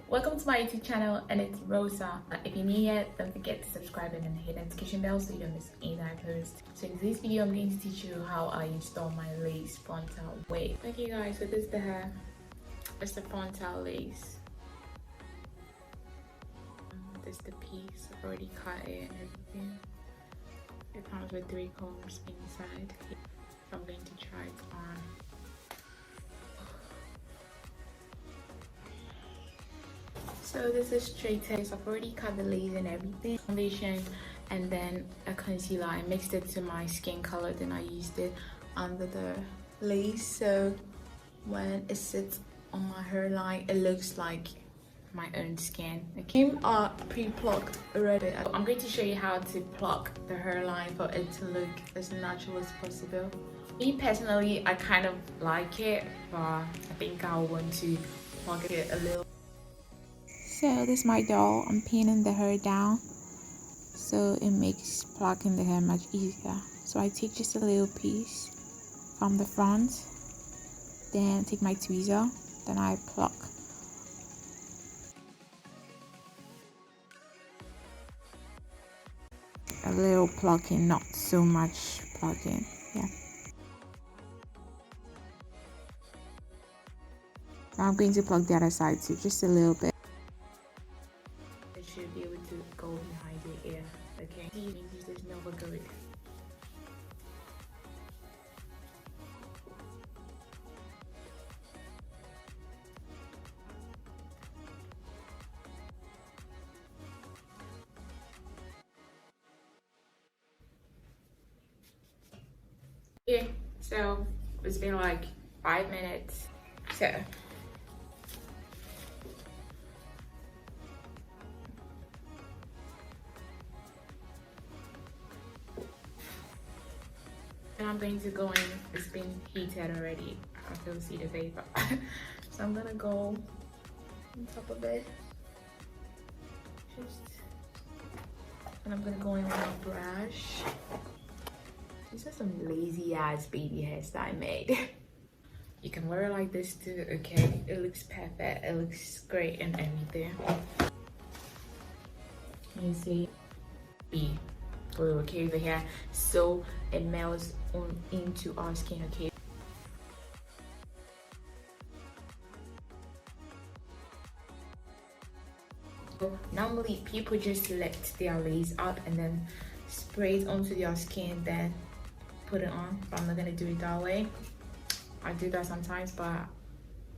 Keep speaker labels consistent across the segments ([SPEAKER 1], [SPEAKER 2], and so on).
[SPEAKER 1] Welcome to my YouTube channel, and it's Rosa. If you're new here, don't forget to subscribe and then hit the notification bell so you don't miss anything I post. So in this video, I'm going to teach you how I install my lace frontal wig. Okay guys, so this is the hair. It's the frontal lace. This is the piece. I've already cut it and everything. It comes with 3 combs inside. I'm going to try it on. So this is straight hair. I've already cut the lace and everything. Foundation and then a concealer. I mixed it to my skin color, then I used it under the lace. So when it sits on my hairline, it looks like my own skin. The cream are pre-plucked already. I'm going to show you how to pluck the hairline for it to look as natural as possible. Me personally, I kind of like it, but I think I want to pluck it a little. So this is my doll. I'm pinning the hair down so it makes plucking the hair much easier. So I take just a little piece from the front, then take my tweezer, then I pluck. A little plucking, not so much plucking. Yeah. Now I'm going to pluck the other side too, just a little bit. It should be able to go behind your ear. Okay. This is never good. Okay, so it's been like 5 minutes. So and I'm going to go in. It's been heated already. I can see the vapor. So I'm gonna go on top of it. And I'm gonna go in with a brush. These are some lazy ass baby hairs that I made. You can wear it like this too, okay? It looks perfect. It looks great and everything. You see, be glue, okay, over here, so it melts on into our skin, okay? So normally people just let their lace up and then spray it onto their skin, then put it on, but I'm not gonna do it that way. I do that sometimes, but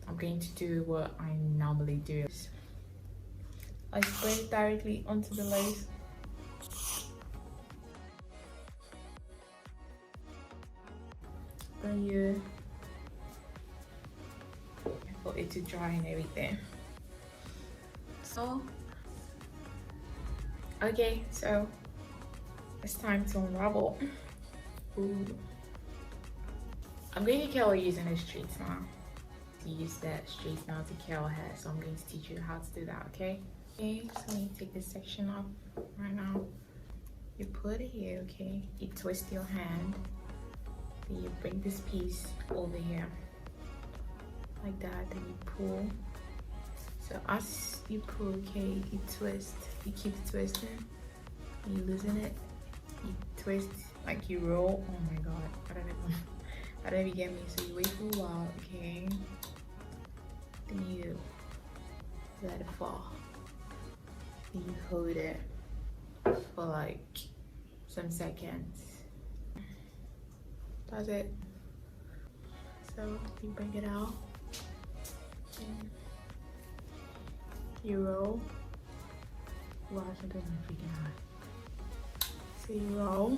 [SPEAKER 1] I'm going to do what I normally do. I spray it directly onto the lace. Then you for it to dry and everything. So okay, so it's time to unravel. Ooh. I'm going to curl using a straight now. To use that straight now to curl hair, so I'm going to teach you how to do that, okay? Okay, so you take this section off right now. You put it here, okay? You twist your hand. Then you bring this piece over here. Like that, then you pull. So as you pull, okay, you twist. You keep twisting. You loosen it. You twist like you roll. Oh my god, I don't know if you get me. So you wait for a while, okay? Then you let it fall. Then you hold it for like some seconds. That's it. So you bring it out. And you roll. Wow, I don't know if you can. So you roll.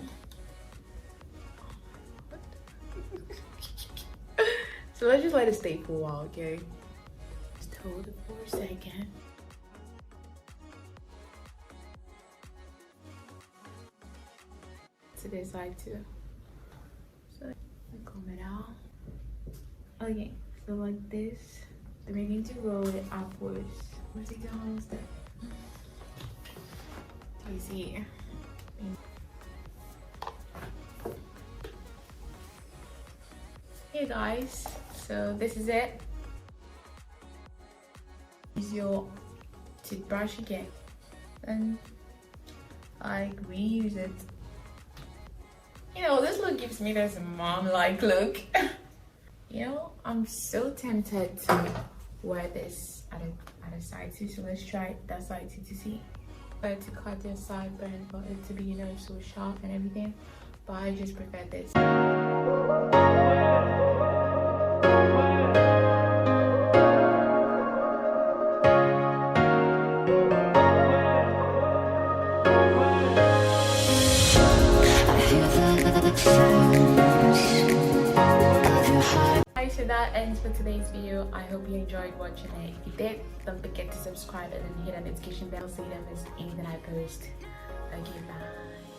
[SPEAKER 1] So let's just let it stay for a while, okay? Just hold it for a second. To this side too. So comb it out. Okay, so like this. Then we're going to roll it upwards. Where's it going? What's that? Do you see it? Hey guys, so this is it. Use your toothbrush again and like reuse it. You know, this look gives me this mom-like look. You know, I'm so tempted to wear this at a side too, so let's try that side too to see. I had to cut their sideburn for it to be, you know, so sharp and everything, but I just prefer this. So that ends for today's video. I hope you enjoyed watching it. If you did, don't forget to subscribe and then hit that notification bell so you don't miss anything I post. Okay, bye.